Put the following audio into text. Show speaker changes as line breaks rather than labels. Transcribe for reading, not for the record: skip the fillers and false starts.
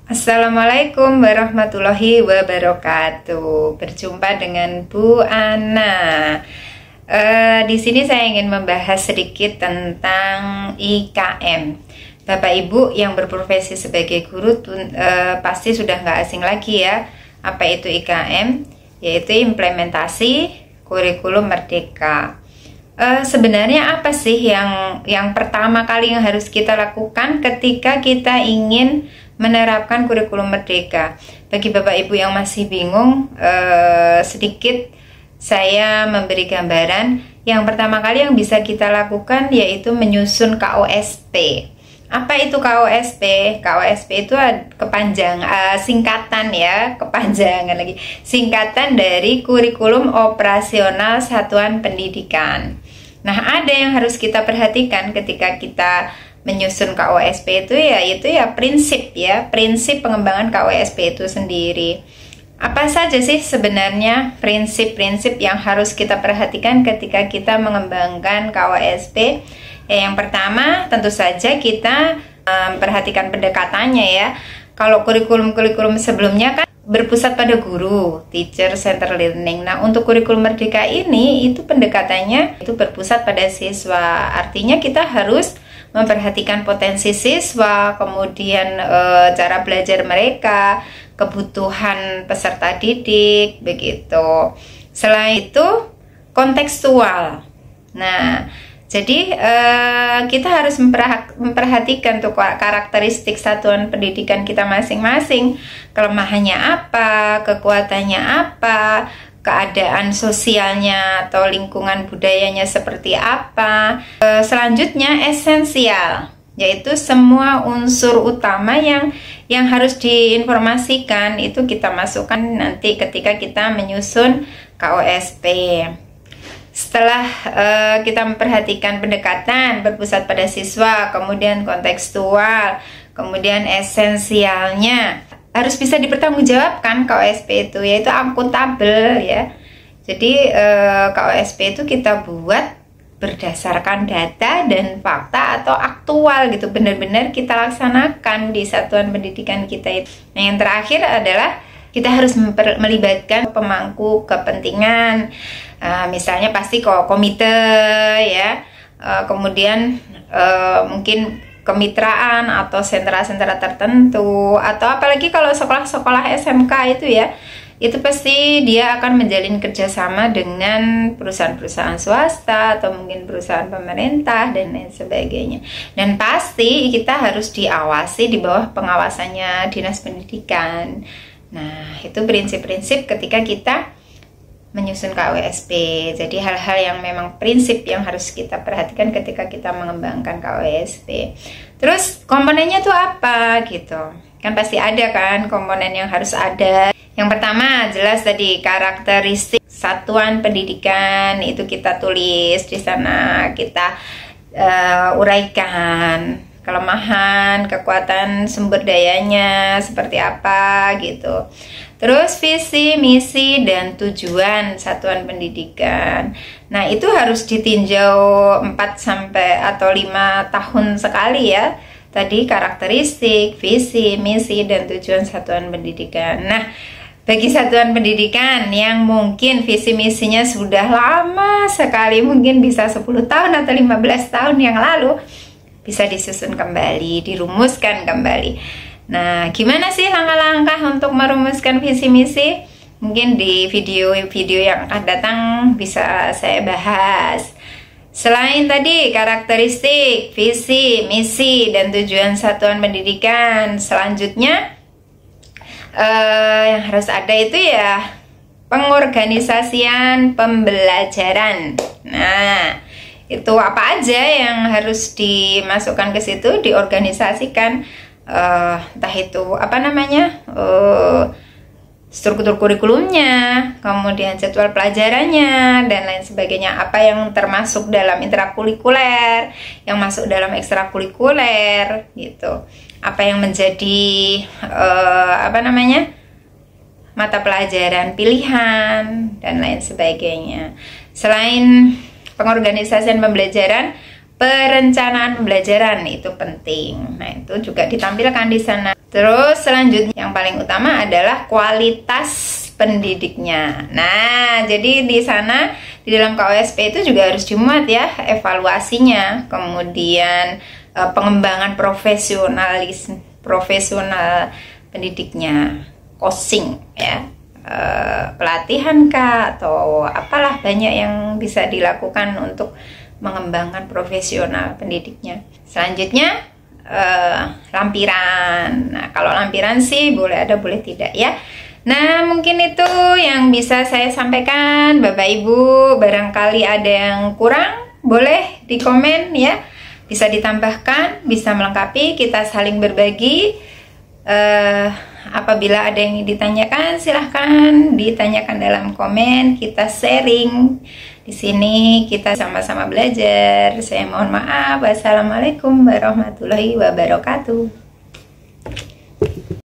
Assalamualaikum warahmatullahi wabarakatuh. Berjumpa dengan Bu Ana. Di sini saya ingin membahas sedikit tentang IKM. Bapak Ibu yang berprofesi sebagai guru pasti sudah nggak asing lagi ya. Apa itu IKM? Yaitu implementasi kurikulum merdeka. Sebenarnya apa sih yang pertama kali yang harus kita lakukan ketika kita ingin menerapkan kurikulum merdeka? Bagi Bapak Ibu yang masih bingung, sedikit saya memberi gambaran. Yang pertama kali yang bisa kita lakukan yaitu menyusun KOSP. Apa itu KOSP? KOSP itu singkatan ya, kepanjangan lagi. Singkatan dari Kurikulum Operasional Satuan Pendidikan. Nah, ada yang harus kita perhatikan ketika kita menyusun KOSP itu ya prinsip pengembangan KOSP itu sendiri. Apa saja sih sebenarnya prinsip-prinsip yang harus kita perhatikan ketika kita mengembangkan KOSP? Yang pertama tentu saja kita memperhatikan pendekatannya ya. Kalau kurikulum-kurikulum sebelumnya kan berpusat pada guru, teacher center learning. Nah, untuk kurikulum merdeka ini itu pendekatannya itu berpusat pada siswa. Artinya kita harus memperhatikan potensi siswa, kemudian cara belajar mereka, kebutuhan peserta didik, begitu. Selain itu kontekstual. Nah, jadi kita harus memperhatikan tuh karakteristik satuan pendidikan kita masing-masing, kelemahannya apa, kekuatannya apa, keadaan sosialnya atau lingkungan budayanya seperti apa. Selanjutnya esensial, yaitu semua unsur utama yang harus diinformasikan itu kita masukkan nanti ketika kita menyusun KOSP. Setelah kita memperhatikan pendekatan berpusat pada siswa, kemudian kontekstual, kemudian esensialnya, harus bisa dipertanggungjawabkan KOSP itu, yaitu akuntabel ya. Jadi KOSP itu kita buat berdasarkan data dan fakta atau aktual gitu, benar-benar kita laksanakan di satuan pendidikan kita itu. Nah, yang terakhir adalah kita harus melibatkan pemangku kepentingan, misalnya pasti komite ya, kemudian mungkin kemitraan atau sentra-sentra tertentu, atau apalagi kalau sekolah-sekolah SMK itu ya, itu pasti dia akan menjalin kerjasama dengan perusahaan-perusahaan swasta atau mungkin perusahaan pemerintah dan lain sebagainya. Dan pasti kita harus diawasi di bawah pengawasannya Dinas Pendidikan. Nah, itu prinsip-prinsip ketika kita menyusun KOSP. Jadi hal-hal yang memang prinsip yang harus kita perhatikan ketika kita mengembangkan KOSP. Terus komponennya tuh apa gitu? Kan pasti ada kan komponen yang harus ada. Yang pertama jelas tadi karakteristik satuan pendidikan, itu kita tulis di sana, kita uraikan kelemahan, kekuatan sumber dayanya seperti apa gitu. Terus visi, misi, dan tujuan satuan pendidikan. Nah, itu harus ditinjau 4 sampai atau 5 tahun sekali ya. Tadi karakteristik, visi, misi, dan tujuan satuan pendidikan. Nah, bagi satuan pendidikan yang mungkin visi misinya sudah lama sekali, mungkin bisa 10 tahun atau 15 tahun yang lalu, bisa disusun kembali, dirumuskan kembali. Nah, gimana sih langkah-langkah untuk merumuskan visi misi? Mungkin di video-video yang akan datang bisa saya bahas. Selain tadi karakteristik, visi, misi, dan tujuan satuan pendidikan, selanjutnya yang harus ada itu ya pengorganisasian pembelajaran. Nah, itu apa aja yang harus dimasukkan ke situ, diorganisasikan, entah itu apa namanya, struktur kurikulumnya, kemudian jadwal pelajarannya, dan lain sebagainya. Apa yang termasuk dalam intrakurikuler, yang masuk dalam ekstrakurikuler gitu. Apa yang menjadi mata pelajaran pilihan dan lain sebagainya. Selain pengorganisasian pembelajaran, perencanaan pembelajaran itu penting. Nah, itu juga ditampilkan di sana. Terus selanjutnya yang paling utama adalah kualitas pendidiknya. Nah, jadi di sana di dalam KOSP itu juga harus dimuat ya evaluasinya, kemudian pengembangan profesional pendidiknya, coaching ya, pelatihan kah atau apalah, banyak yang bisa dilakukan untuk mengembangkan profesional pendidiknya. Selanjutnya lampiran. Nah, kalau lampiran sih boleh ada boleh tidak ya. Nah, mungkin itu yang bisa saya sampaikan Bapak Ibu. Barangkali ada yang kurang, boleh di komen ya. Bisa ditambahkan, bisa melengkapi, kita saling berbagi. Apabila ada yang ditanyakan, silahkan ditanyakan dalam komen, kita sharing. Di sini kita sama-sama belajar. Saya mohon maaf. Wassalamualaikum warahmatullahi wabarakatuh.